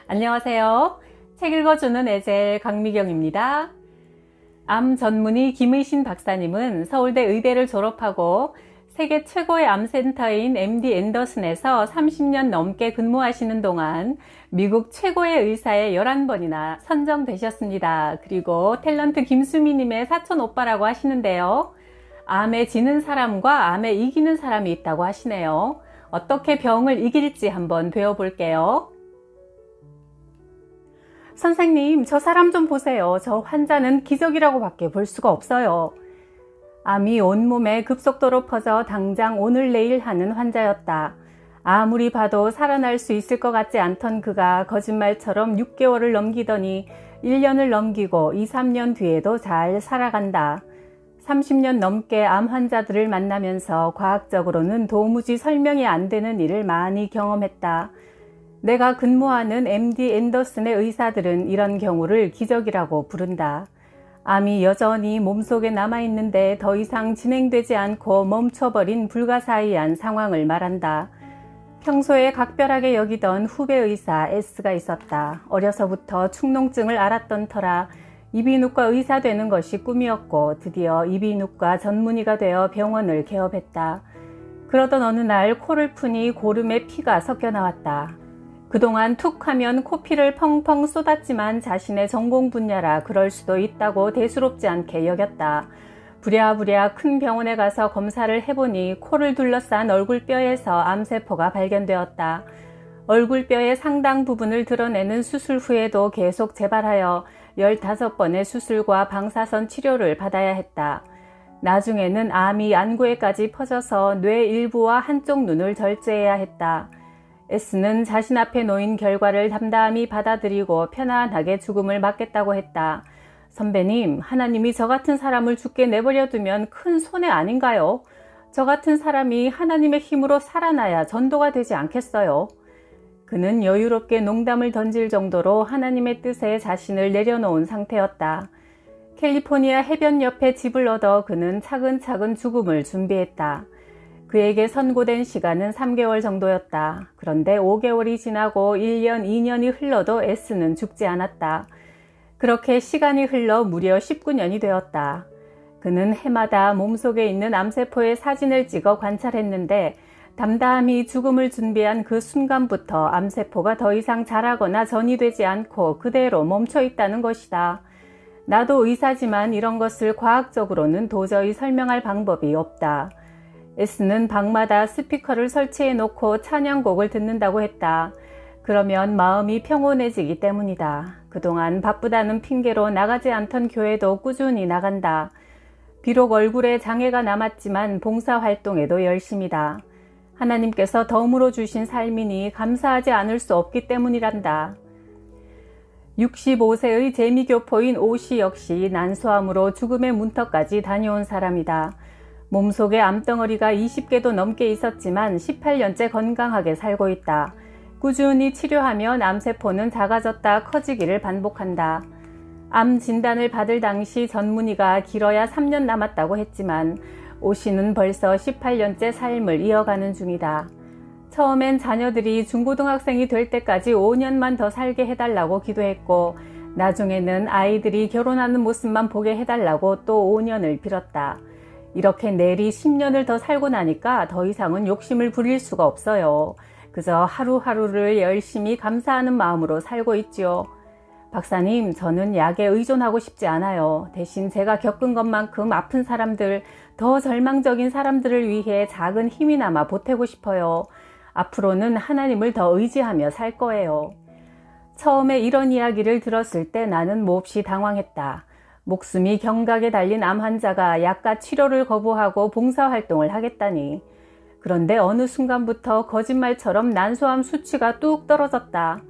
안녕하세요. 책 읽어주는 에젤 강미경입니다. 암 전문의 김의신 박사님은 서울대 의대를 졸업하고 세계 최고의 암센터인 MD 앤더슨에서 30년 넘게 근무하시는 동안 미국 최고의 의사에 11번이나 선정되셨습니다. 그리고 탤런트 김수미님의 사촌 오빠라고 하시는데요. 암에 지는 사람과 암에 이기는 사람이 있다고 하시네요. 어떻게 병을 이길지 한번 배워볼게요. 선생님, 저 사람 좀 보세요. 저 환자는 기적이라고 밖에 볼 수가 없어요. 암이 온몸에 급속도로 퍼져 당장 오늘 내일 하는 환자였다. 아무리 봐도 살아날 수 있을 것 같지 않던 그가 거짓말처럼 6개월을 넘기더니 1년을 넘기고 2, 3년 뒤에도 잘 살아간다. 30년 넘게 암 환자들을 만나면서 과학적으로는 도무지 설명이 안 되는 일을 많이 경험했다. 내가 근무하는 MD 앤더슨의 의사들은 이런 경우를 기적이라고 부른다. 암이 여전히 몸속에 남아있는데 더 이상 진행되지 않고 멈춰버린 불가사의한 상황을 말한다. 평소에 각별하게 여기던 후배 의사 S가 있었다. 어려서부터 축농증을 앓았던 터라 이비인후과 의사 되는 것이 꿈이었고 드디어 이비인후과 전문의가 되어 병원을 개업했다. 그러던 어느 날 코를 푸니 고름에 피가 섞여 나왔다. 그동안 툭 하면 코피를 펑펑 쏟았지만 자신의 전공 분야라 그럴 수도 있다고 대수롭지 않게 여겼다. 부랴부랴 큰 병원에 가서 검사를 해보니 코를 둘러싼 얼굴뼈에서 암세포가 발견되었다. 얼굴뼈의 상당 부분을 드러내는 수술 후에도 계속 재발하여 15번의 수술과 방사선 치료를 받아야 했다. 나중에는 암이 안구에까지 퍼져서 뇌 일부와 한쪽 눈을 절제해야 했다. S는 자신 앞에 놓인 결과를 담담히 받아들이고 편안하게 죽음을 맞겠다고 했다. 선배님, 하나님이 저 같은 사람을 죽게 내버려 두면 큰 손해 아닌가요? 저 같은 사람이 하나님의 힘으로 살아나야 전도가 되지 않겠어요? 그는 여유롭게 농담을 던질 정도로 하나님의 뜻에 자신을 내려놓은 상태였다. 캘리포니아 해변 옆에 집을 얻어 그는 차근차근 죽음을 준비했다. 그에게 선고된 시간은 3개월 정도였다. 그런데 5개월이 지나고 1년, 2년이 흘러도 S는 죽지 않았다. 그렇게 시간이 흘러 무려 19년이 되었다. 그는 해마다 몸속에 있는 암세포의 사진을 찍어 관찰했는데 담담히 죽음을 준비한 그 순간부터 암세포가 더 이상 자라거나 전이되지 않고 그대로 멈춰 있다는 것이다. 나도 의사지만 이런 것을 과학적으로는 도저히 설명할 방법이 없다. S는 방마다 스피커를 설치해 놓고 찬양곡을 듣는다고 했다. 그러면 마음이 평온해지기 때문이다. 그동안 바쁘다는 핑계로 나가지 않던 교회도 꾸준히 나간다. 비록 얼굴에 장애가 남았지만 봉사활동에도 열심이다. 하나님께서 덤으로 주신 삶이니 감사하지 않을 수 없기 때문이란다. 65세의 재미교포인 오씨 역시 난소암으로 죽음의 문턱까지 다녀온 사람이다. 몸속에 암덩어리가 20개도 넘게 있었지만 18년째 건강하게 살고 있다. 꾸준히 치료하면 암세포는 작아졌다 커지기를 반복한다. 암 진단을 받을 당시 전문의가 길어야 3년 남았다고 했지만 오 씨는 벌써 18년째 삶을 이어가는 중이다. 처음엔 자녀들이 중고등학생이 될 때까지 5년만 더 살게 해달라고 기도했고 나중에는 아이들이 결혼하는 모습만 보게 해달라고 또 5년을 빌었다. 이렇게 내리 10년을 더 살고 나니까 더 이상은 욕심을 부릴 수가 없어요. 그저 하루하루를 열심히 감사하는 마음으로 살고 있지요. 박사님, 저는 약에 의존하고 싶지 않아요. 대신 제가 겪은 것만큼 아픈 사람들, 더 절망적인 사람들을 위해 작은 힘이나마 보태고 싶어요. 앞으로는 하나님을 더 의지하며 살 거예요. 처음에 이런 이야기를 들었을 때 나는 몹시 당황했다. 목숨이 경각에 달린 암 환자가 약과 치료를 거부하고 봉사활동을 하겠다니. 그런데 어느 순간부터 거짓말처럼 난소암 수치가 뚝 떨어졌다.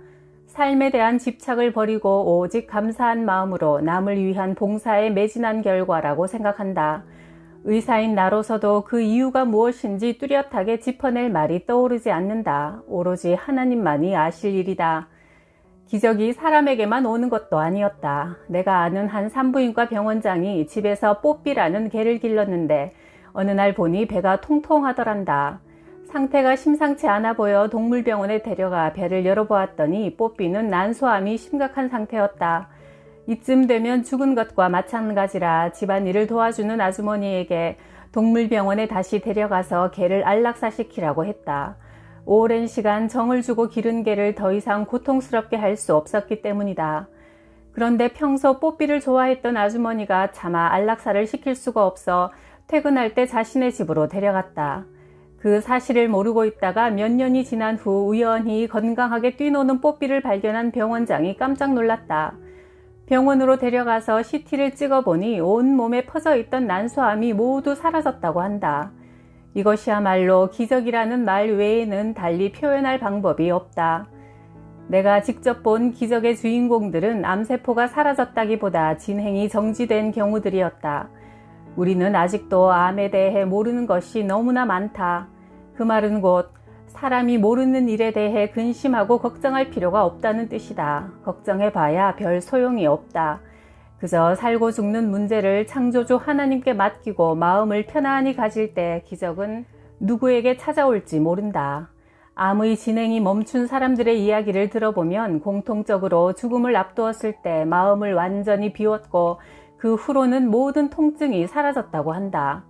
삶에 대한 집착을 버리고 오직 감사한 마음으로 남을 위한 봉사에 매진한 결과라고 생각한다. 의사인 나로서도 그 이유가 무엇인지 뚜렷하게 짚어낼 말이 떠오르지 않는다. 오로지 하나님만이 아실 일이다. 기적이 사람에게만 오는 것도 아니었다. 내가 아는 한 산부인과 병원장이 집에서 뽀삐라는 개를 길렀는데 어느 날 보니 배가 통통하더란다. 상태가 심상치 않아 보여 동물병원에 데려가 배를 열어보았더니 뽀삐는 난소암이 심각한 상태였다. 이쯤 되면 죽은 것과 마찬가지라 집안일을 도와주는 아주머니에게 동물병원에 다시 데려가서 개를 안락사시키라고 했다. 오랜 시간 정을 주고 기른 개를 더 이상 고통스럽게 할 수 없었기 때문이다. 그런데 평소 뽀삐를 좋아했던 아주머니가 차마 안락사를 시킬 수가 없어 퇴근할 때 자신의 집으로 데려갔다. 그 사실을 모르고 있다가 몇 년이 지난 후 우연히 건강하게 뛰노는 뽀삐를 발견한 병원장이 깜짝 놀랐다. 병원으로 데려가서 CT를 찍어보니 온몸에 퍼져 있던 난소암이 모두 사라졌다고 한다. 이것이야말로 기적이라는 말 외에는 달리 표현할 방법이 없다. 내가 직접 본 기적의 주인공들은 암세포가 사라졌다기보다 진행이 정지된 경우들이었다. 우리는 아직도 암에 대해 모르는 것이 너무나 많다. 그 말은 곧 사람이 모르는 일에 대해 근심하고 걱정할 필요가 없다는 뜻이다. 걱정해봐야 별 소용이 없다. 그저 살고 죽는 문제를 창조주 하나님께 맡기고 마음을 편안히 가질 때 기적은 누구에게 찾아올지 모른다. 암의 진행이 멈춘 사람들의 이야기를 들어보면 공통적으로 죽음을 앞두었을 때 마음을 완전히 비웠고 그 후로는 모든 통증이 사라졌다고 한다.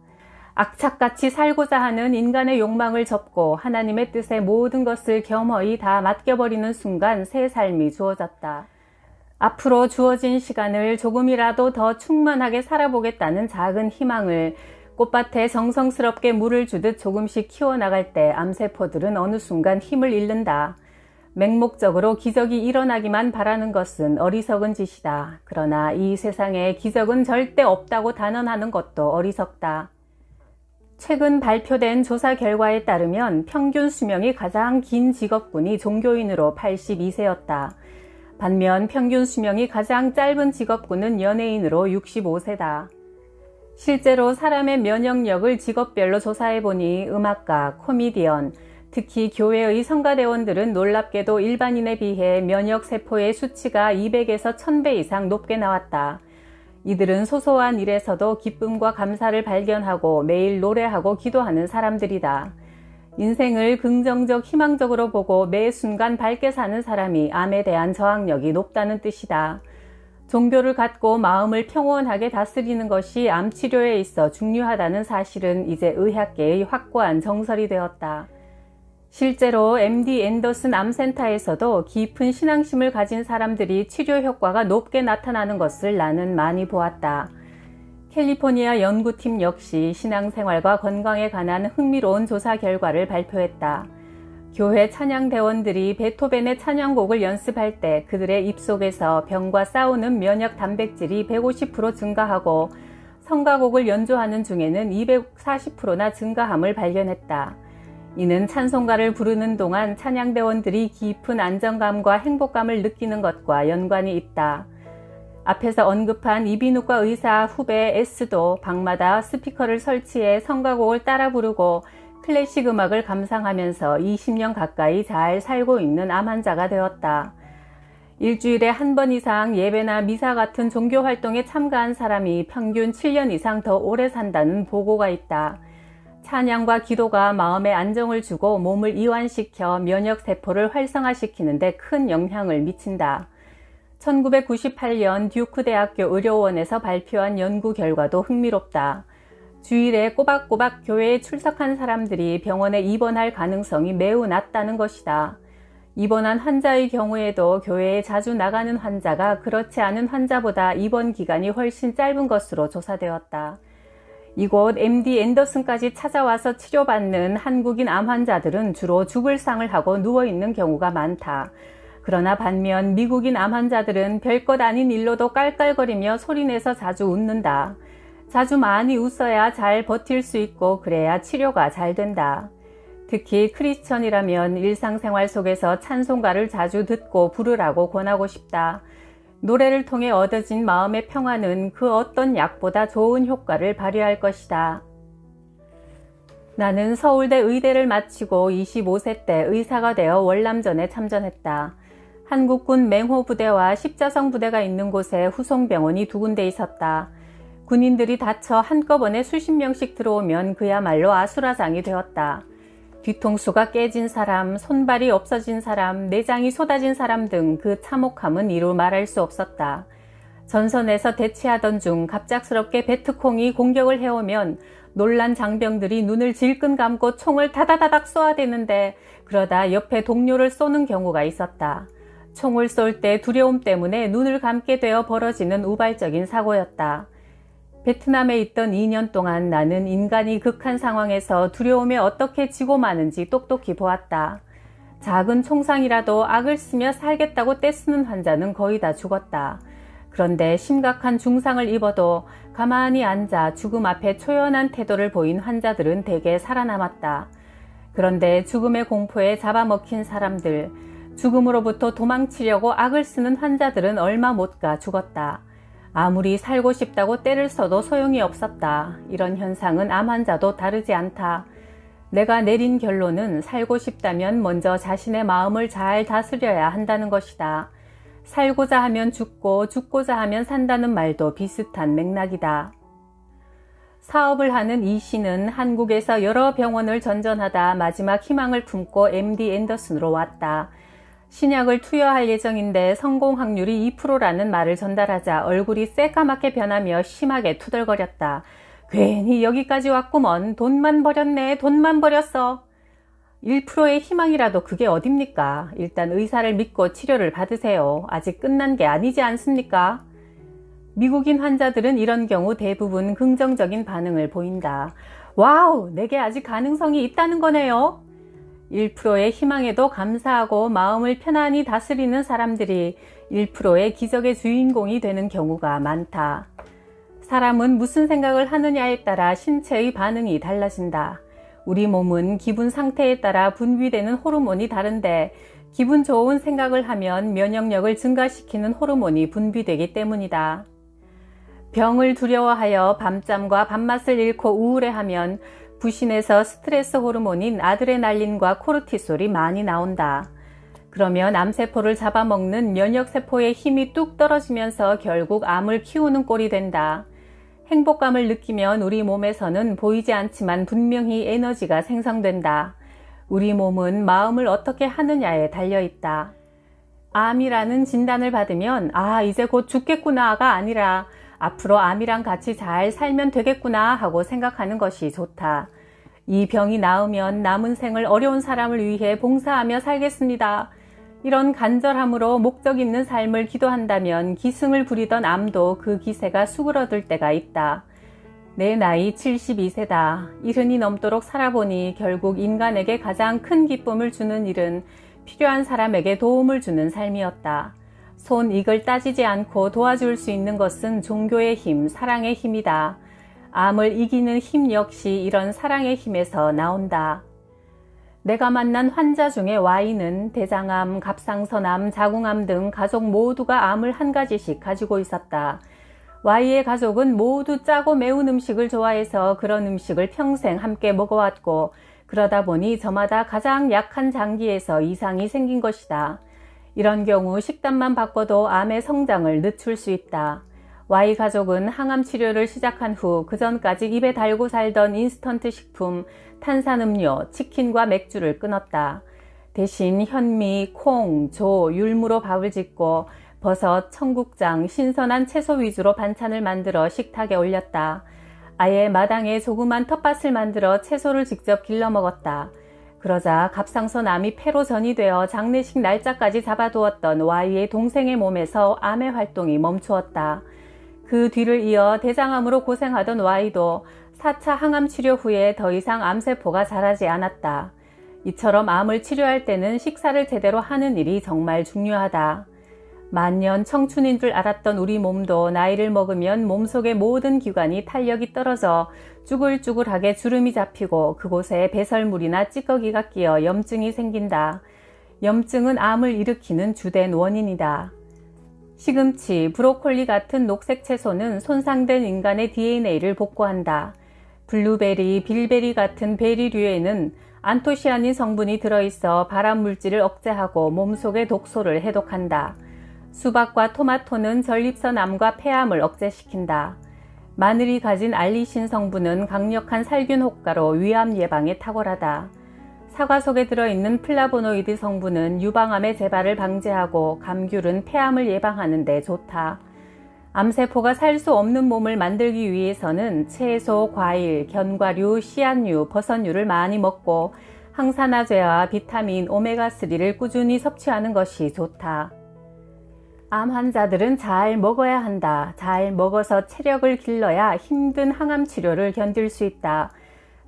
악착같이 살고자 하는 인간의 욕망을 접고 하나님의 뜻에 모든 것을 겸허히 다 맡겨버리는 순간 새 삶이 주어졌다. 앞으로 주어진 시간을 조금이라도 더 충만하게 살아보겠다는 작은 희망을 꽃밭에 정성스럽게 물을 주듯 조금씩 키워나갈 때 암세포들은 어느 순간 힘을 잃는다. 맹목적으로 기적이 일어나기만 바라는 것은 어리석은 짓이다. 그러나 이 세상에 기적은 절대 없다고 단언하는 것도 어리석다. 최근 발표된 조사 결과에 따르면 평균 수명이 가장 긴 직업군이 종교인으로 82세였다. 반면 평균 수명이 가장 짧은 직업군은 연예인으로 65세다. 실제로 사람의 면역력을 직업별로 조사해보니 음악가, 코미디언, 특히 교회의 성가대원들은 놀랍게도 일반인에 비해 면역세포의 수치가 200에서 1000배 이상 높게 나왔다. 이들은 소소한 일에서도 기쁨과 감사를 발견하고 매일 노래하고 기도하는 사람들이다. 인생을 긍정적, 희망적으로 보고 매 순간 밝게 사는 사람이 암에 대한 저항력이 높다는 뜻이다. 종교를 갖고 마음을 평온하게 다스리는 것이 암 치료에 있어 중요하다는 사실은 이제 의학계의 확고한 정설이 되었다. 실제로 MD 앤더슨 암센터에서도 깊은 신앙심을 가진 사람들이 치료 효과가 높게 나타나는 것을 나는 많이 보았다. 캘리포니아 연구팀 역시 신앙생활과 건강에 관한 흥미로운 조사 결과를 발표했다. 교회 찬양대원들이 베토벤의 찬양곡을 연습할 때 그들의 입속에서 병과 싸우는 면역 단백질이 150% 증가하고 성가곡을 연주하는 중에는 240%나 증가함을 발견했다. 이는 찬송가를 부르는 동안 찬양대원들이 깊은 안정감과 행복감을 느끼는 것과 연관이 있다. 앞에서 언급한 이비인후과 의사 후배 S도 방마다 스피커를 설치해 성가곡을 따라 부르고 클래식 음악을 감상하면서 20년 가까이 잘 살고 있는 암 환자가 되었다. 일주일에 한 번 이상 예배나 미사 같은 종교 활동에 참가한 사람이 평균 7년 이상 더 오래 산다는 보고가 있다. 찬양과 기도가 마음에 안정을 주고 몸을 이완시켜 면역세포를 활성화시키는 데 큰 영향을 미친다. 1998년 듀크 대학교 의료원에서 발표한 연구 결과도 흥미롭다. 주일에 꼬박꼬박 교회에 출석한 사람들이 병원에 입원할 가능성이 매우 낮다는 것이다. 입원한 환자의 경우에도 교회에 자주 나가는 환자가 그렇지 않은 환자보다 입원 기간이 훨씬 짧은 것으로 조사되었다. 이곳 MD 앤더슨까지 찾아와서 치료받는 한국인 암 환자들은 주로 죽을 상을 하고 누워있는 경우가 많다. 그러나 반면 미국인 암 환자들은 별것 아닌 일로도 깔깔거리며 소리내서 자주 웃는다. 자주 많이 웃어야 잘 버틸 수 있고 그래야 치료가 잘 된다. 특히 크리스천이라면 일상생활 속에서 찬송가를 자주 듣고 부르라고 권하고 싶다. 노래를 통해 얻어진 마음의 평화는 그 어떤 약보다 좋은 효과를 발휘할 것이다. 나는 서울대 의대를 마치고 25세 때 의사가 되어 월남전에 참전했다. 한국군 맹호부대와 십자성부대가 있는 곳에 후송병원이 두 군데 있었다. 군인들이 다쳐 한꺼번에 수십 명씩 들어오면 그야말로 아수라장이 되었다. 뒤통수가 깨진 사람, 손발이 없어진 사람, 내장이 쏟아진 사람 등 그 참혹함은 이루 말할 수 없었다. 전선에서 대치하던 중 갑작스럽게 베트콩이 공격을 해오면 놀란 장병들이 눈을 질끈 감고 총을 다다다닥 쏘아대는데 그러다 옆에 동료를 쏘는 경우가 있었다. 총을 쏠 때 두려움 때문에 눈을 감게 되어 벌어지는 우발적인 사고였다. 베트남에 있던 2년 동안 나는 인간이 극한 상황에서 두려움에 어떻게 지고 마는지 똑똑히 보았다. 작은 총상이라도 악을 쓰며 살겠다고 떼쓰는 환자는 거의 다 죽었다. 그런데 심각한 중상을 입어도 가만히 앉아 죽음 앞에 초연한 태도를 보인 환자들은 대개 살아남았다. 그런데 죽음의 공포에 잡아먹힌 사람들, 죽음으로부터 도망치려고 악을 쓰는 환자들은 얼마 못 가 죽었다. 아무리 살고 싶다고 떼를 써도 소용이 없었다. 이런 현상은 암 환자도 다르지 않다. 내가 내린 결론은 살고 싶다면 먼저 자신의 마음을 잘 다스려야 한다는 것이다. 살고자 하면 죽고 죽고자 하면 산다는 말도 비슷한 맥락이다. 사업을 하는 이 씨는 한국에서 여러 병원을 전전하다 마지막 희망을 품고 MD 앤더슨으로 왔다. 신약을 투여할 예정인데 성공 확률이 2%라는 말을 전달하자 얼굴이 새까맣게 변하며 심하게 투덜거렸다. 괜히 여기까지 왔구먼. 돈만 버렸네. 돈만 버렸어. 1%의 희망이라도 그게 어딥니까? 일단 의사를 믿고 치료를 받으세요. 아직 끝난 게 아니지 않습니까? 미국인 환자들은 이런 경우 대부분 긍정적인 반응을 보인다. 와우, 내게 아직 가능성이 있다는 거네요. 1%의 희망에도 감사하고 마음을 편안히 다스리는 사람들이 1%의 기적의 주인공이 되는 경우가 많다. 사람은 무슨 생각을 하느냐에 따라 신체의 반응이 달라진다. 우리 몸은 기분 상태에 따라 분비되는 호르몬이 다른데 기분 좋은 생각을 하면 면역력을 증가시키는 호르몬이 분비되기 때문이다. 병을 두려워하여 밤잠과 밥맛을 잃고 우울해하면 부신에서 스트레스 호르몬인 아드레날린과 코르티솔이 많이 나온다. 그러면 암세포를 잡아먹는 면역세포의 힘이 뚝 떨어지면서 결국 암을 키우는 꼴이 된다. 행복감을 느끼면 우리 몸에서는 보이지 않지만 분명히 에너지가 생성된다. 우리 몸은 마음을 어떻게 하느냐에 달려있다. 암이라는 진단을 받으면 이제 곧 죽겠구나가 아니라 앞으로 암이랑 같이 잘 살면 되겠구나 하고 생각하는 것이 좋다. 이 병이 나으면 남은 생을 어려운 사람을 위해 봉사하며 살겠습니다. 이런 간절함으로 목적 있는 삶을 기도한다면 기승을 부리던 암도 그 기세가 수그러들 때가 있다. 내 나이 72세다. 70이 넘도록 살아보니 결국 인간에게 가장 큰 기쁨을 주는 일은 필요한 사람에게 도움을 주는 삶이었다. 손익을 따지지 않고 도와줄 수 있는 것은 종교의 힘, 사랑의 힘이다. 암을 이기는 힘 역시 이런 사랑의 힘에서 나온다. 내가 만난 환자 중에 Y는 대장암, 갑상선암, 자궁암 등 가족 모두가 암을 한 가지씩 가지고 있었다. Y의 가족은 모두 짜고 매운 음식을 좋아해서 그런 음식을 평생 함께 먹어왔고 그러다 보니 저마다 가장 약한 장기에서 이상이 생긴 것이다. 이런 경우 식단만 바꿔도 암의 성장을 늦출 수 있다. Y 가족은 항암 치료를 시작한 후 그전까지 입에 달고 살던 인스턴트 식품, 탄산음료, 치킨과 맥주를 끊었다. 대신 현미, 콩, 조, 율무로 밥을 짓고 버섯, 청국장, 신선한 채소 위주로 반찬을 만들어 식탁에 올렸다. 아예 마당에 조그만 텃밭을 만들어 채소를 직접 길러 먹었다. 그러자 갑상선암이 폐로 전이되어 장례식 날짜까지 잡아두었던 Y의 동생의 몸에서 암의 활동이 멈추었다. 그 뒤를 이어 대장암으로 고생하던 Y도 4차 항암 치료 후에 더 이상 암세포가 자라지 않았다. 이처럼 암을 치료할 때는 식사를 제대로 하는 일이 정말 중요하다. 만년 청춘인 줄 알았던 우리 몸도 나이를 먹으면 몸속의 모든 기관이 탄력이 떨어져 쭈글쭈글하게 주름이 잡히고 그곳에 배설물이나 찌꺼기가 끼어 염증이 생긴다. 염증은 암을 일으키는 주된 원인이다. 시금치, 브로콜리 같은 녹색 채소는 손상된 인간의 DNA를 복구한다. 블루베리, 빌베리 같은 베리류에는 안토시아닌 성분이 들어있어 발암물질을 억제하고 몸속의 독소를 해독한다. 수박과 토마토는 전립선 암과 폐암을 억제시킨다. 마늘이 가진 알리신 성분은 강력한 살균 효과로 위암 예방에 탁월하다. 사과 속에 들어있는 플라보노이드 성분은 유방암의 재발을 방지하고 감귤은 폐암을 예방하는 데 좋다. 암세포가 살 수 없는 몸을 만들기 위해서는 채소, 과일, 견과류, 씨앗류, 버섯류를 많이 먹고 항산화제와 비타민 오메가3를 꾸준히 섭취하는 것이 좋다. 암 환자들은 잘 먹어야 한다. 잘 먹어서 체력을 길러야 힘든 항암 치료를 견딜 수 있다.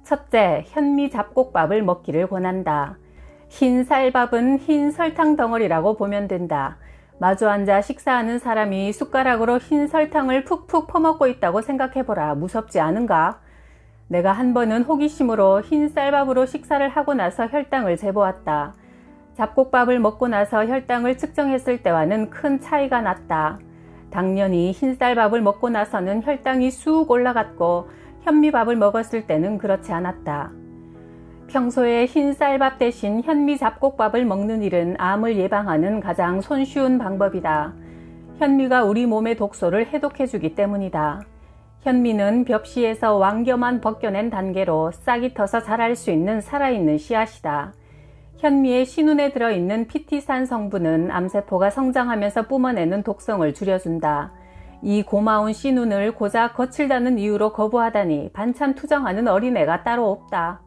첫째, 현미 잡곡밥을 먹기를 권한다. 흰 쌀밥은 흰 설탕 덩어리라고 보면 된다. 마주 앉아 식사하는 사람이 숟가락으로 흰 설탕을 푹푹 퍼먹고 있다고 생각해보라. 무섭지 않은가? 내가 한 번은 호기심으로 흰 쌀밥으로 식사를 하고 나서 혈당을 재보았다. 잡곡밥을 먹고 나서 혈당을 측정했을 때와는 큰 차이가 났다. 당연히 흰 쌀밥을 먹고 나서는 혈당이 쑥 올라갔고 현미밥을 먹었을 때는 그렇지 않았다. 평소에 흰 쌀밥 대신 현미 잡곡밥을 먹는 일은 암을 예방하는 가장 손쉬운 방법이다. 현미가 우리 몸의 독소를 해독해주기 때문이다. 현미는 벽시에서 왕겨만 벗겨낸 단계로 싹이 터서 자랄 수 있는 살아있는 씨앗이다. 현미의 신운에 들어있는 피티산 성분은 암세포가 성장하면서 뿜어내는 독성을 줄여준다. 이 고마운 신운을 고작 거칠다는 이유로 거부하다니 반찬 투정하는 어린애가 따로 없다.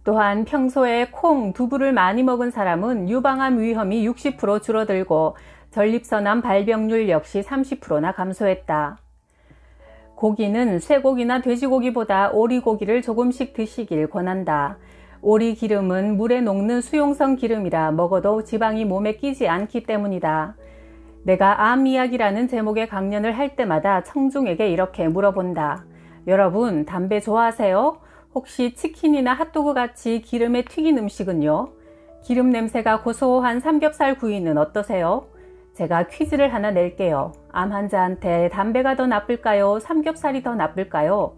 또한 평소에 콩, 두부를 많이 먹은 사람은 유방암 위험이 60% 줄어들고 전립선암 발병률 역시 30%나 감소했다. 고기는 쇠고기나 돼지고기보다 오리고기를 조금씩 드시길 권한다. 오리 기름은 물에 녹는 수용성 기름이라 먹어도 지방이 몸에 끼지 않기 때문이다. 내가 암 이야기라는 제목의 강연을 할 때마다 청중에게 이렇게 물어본다. 여러분, 담배 좋아하세요? 혹시 치킨이나 핫도그 같이 기름에 튀긴 음식은요? 기름 냄새가 고소한 삼겹살 구이는 어떠세요? 제가 퀴즈를 하나 낼게요. 암 환자한테 담배가 더 나쁠까요? 삼겹살이 더 나쁠까요?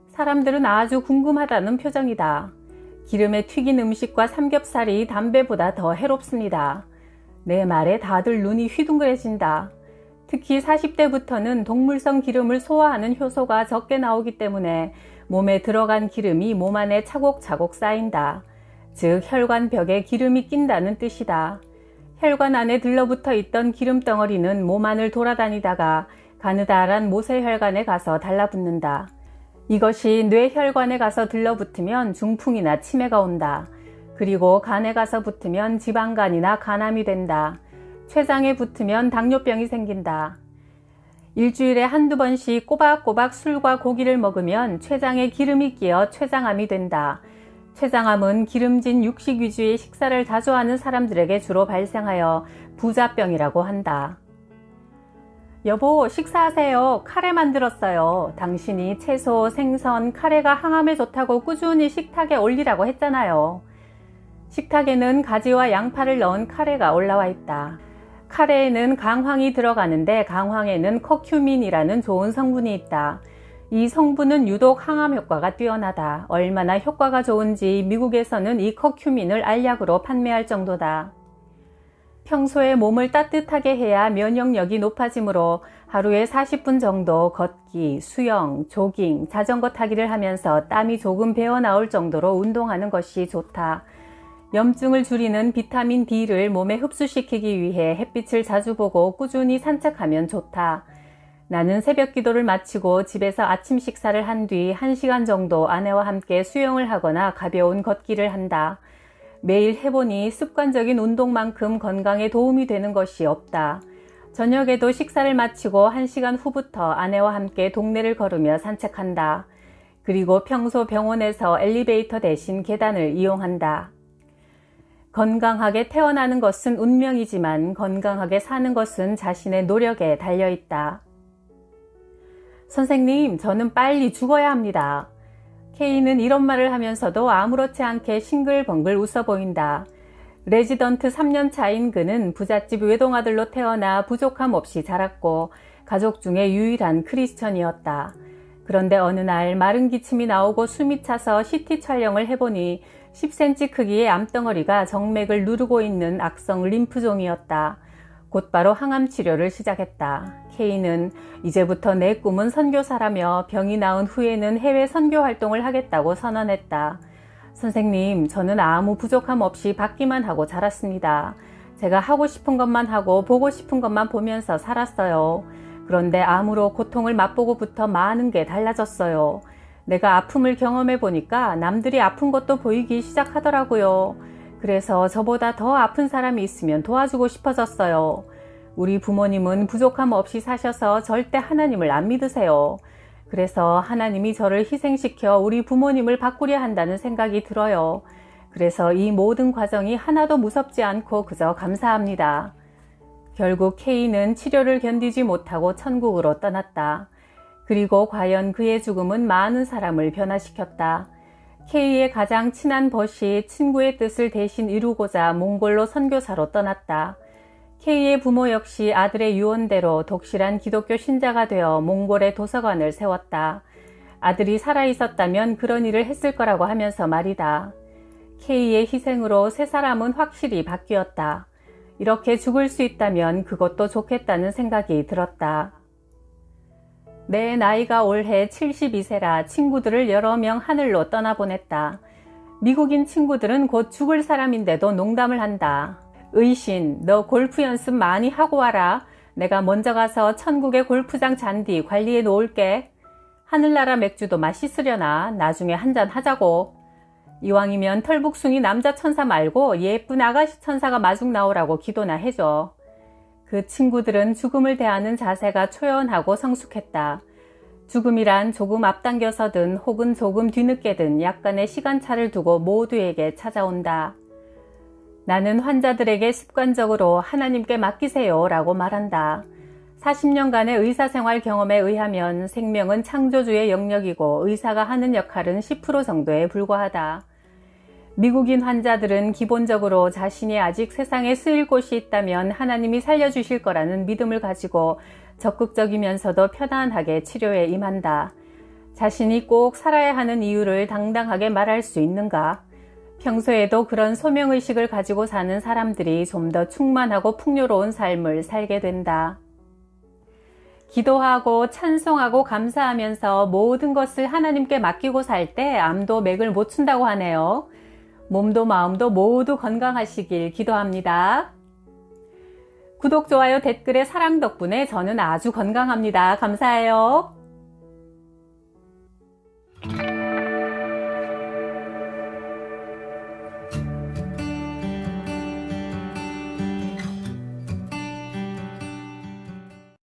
사람들은 아주 궁금하다는 표정이다. 기름에 튀긴 음식과 삼겹살이 담배보다 더 해롭습니다. 내 말에 다들 눈이 휘둥그레진다. 특히 40대부터는 동물성 기름을 소화하는 효소가 적게 나오기 때문에 몸에 들어간 기름이 몸 안에 차곡차곡 쌓인다. 즉 혈관벽에 기름이 낀다는 뜻이다. 혈관 안에 들러붙어 있던 기름 덩어리는 몸 안을 돌아다니다가 가느다란 모세혈관에 가서 달라붙는다. 이것이 뇌혈관에 가서 들러붙으면 중풍이나 치매가 온다. 그리고 간에 가서 붙으면 지방간이나 간암이 된다. 췌장에 붙으면 당뇨병이 생긴다. 일주일에 한두 번씩 꼬박꼬박 술과 고기를 먹으면 췌장에 기름이 끼어 췌장암이 된다. 췌장암은 기름진 육식 위주의 식사를 자주 하는 사람들에게 주로 발생하여 부자병이라고 한다. 여보, 식사하세요. 카레 만들었어요. 당신이 채소, 생선, 카레가 항암에 좋다고 꾸준히 식탁에 올리라고 했잖아요. 식탁에는 가지와 양파를 넣은 카레가 올라와 있다. 카레에는 강황이 들어가는데 강황에는 커큐민이라는 좋은 성분이 있다. 이 성분은 유독 항암 효과가 뛰어나다. 얼마나 효과가 좋은지 미국에서는 이 커큐민을 알약으로 판매할 정도다. 평소에 몸을 따뜻하게 해야 면역력이 높아지므로 하루에 40분 정도 걷기, 수영, 조깅, 자전거 타기를 하면서 땀이 조금 배어 나올 정도로 운동하는 것이 좋다. 염증을 줄이는 비타민 D를 몸에 흡수시키기 위해 햇빛을 자주 보고 꾸준히 산책하면 좋다. 나는 새벽 기도를 마치고 집에서 아침 식사를 한 뒤 1시간 정도 아내와 함께 수영을 하거나 가벼운 걷기를 한다. 매일 해보니 습관적인 운동만큼 건강에 도움이 되는 것이 없다. 저녁에도 식사를 마치고 1시간 후부터 아내와 함께 동네를 걸으며 산책한다. 그리고 평소 병원에서 엘리베이터 대신 계단을 이용한다. 건강하게 태어나는 것은 운명이지만 건강하게 사는 것은 자신의 노력에 달려있다. 선생님, 저는 빨리 죽어야 합니다. K는 이런 말을 하면서도 아무렇지 않게 싱글벙글 웃어 보인다. 레지던트 3년 차인 그는 부잣집 외동아들로 태어나 부족함 없이 자랐고 가족 중에 유일한 크리스천이었다. 그런데 어느 날 마른 기침이 나오고 숨이 차서 CT 촬영을 해보니 10cm 크기의 암덩어리가 정맥을 누르고 있는 악성 림프종이었다. 곧바로 항암 치료를 시작했다. K는 이제부터 내 꿈은 선교사라며 병이 나은 후에는 해외 선교 활동을 하겠다고 선언했다. 선생님, 저는 아무 부족함 없이 받기만 하고 자랐습니다. 제가 하고 싶은 것만 하고 보고 싶은 것만 보면서 살았어요. 그런데 암으로 고통을 맛보고부터 많은 게 달라졌어요. 내가 아픔을 경험해 보니까 남들이 아픈 것도 보이기 시작하더라고요. 그래서 저보다 더 아픈 사람이 있으면 도와주고 싶어졌어요. 우리 부모님은 부족함 없이 사셔서 절대 하나님을 안 믿으세요. 그래서 하나님이 저를 희생시켜 우리 부모님을 바꾸려 한다는 생각이 들어요. 그래서 이 모든 과정이 하나도 무섭지 않고 그저 감사합니다. 결국 K는 치료를 견디지 못하고 천국으로 떠났다. 그리고 과연 그의 죽음은 많은 사람을 변화시켰다. K의 가장 친한 벗이 친구의 뜻을 대신 이루고자 몽골로 선교사로 떠났다. K의 부모 역시 아들의 유언대로 독실한 기독교 신자가 되어 몽골의 도서관을 세웠다. 아들이 살아있었다면 그런 일을 했을 거라고 하면서 말이다. K의 희생으로 세 사람은 확실히 바뀌었다. 이렇게 죽을 수 있다면 그것도 좋겠다는 생각이 들었다. 내 나이가 올해 72세라 친구들을 여러 명 하늘로 떠나보냈다. 미국인 친구들은 곧 죽을 사람인데도 농담을 한다. 의신, 너 골프 연습 많이 하고 와라. 내가 먼저 가서 천국의 골프장 잔디 관리해 놓을게. 하늘나라 맥주도 맛있으려나. 나중에 한잔 하자고. 이왕이면 털북숭이 남자 천사 말고 예쁜 아가씨 천사가 마중 나오라고 기도나 해줘. 그 친구들은 죽음을 대하는 자세가 초연하고 성숙했다. 죽음이란 조금 앞당겨서든 혹은 조금 뒤늦게든 약간의 시간차를 두고 모두에게 찾아온다. 나는 환자들에게 습관적으로 하나님께 맡기세요 라고 말한다. 40년간의 의사생활 경험에 의하면 생명은 창조주의 영역이고 의사가 하는 역할은 10% 정도에 불과하다. 미국인 환자들은 기본적으로 자신이 아직 세상에 쓰일 곳이 있다면 하나님이 살려주실 거라는 믿음을 가지고 적극적이면서도 편안하게 치료에 임한다. 자신이 꼭 살아야 하는 이유를 당당하게 말할 수 있는가? 평소에도 그런 소명의식을 가지고 사는 사람들이 좀 더 충만하고 풍요로운 삶을 살게 된다. 기도하고 찬송하고 감사하면서 모든 것을 하나님께 맡기고 살 때 암도 맥을 못 춘다고 하네요. 몸도 마음도 모두 건강하시길 기도합니다. 구독, 좋아요, 댓글에 사랑 덕분에 저는 아주 건강합니다. 감사해요.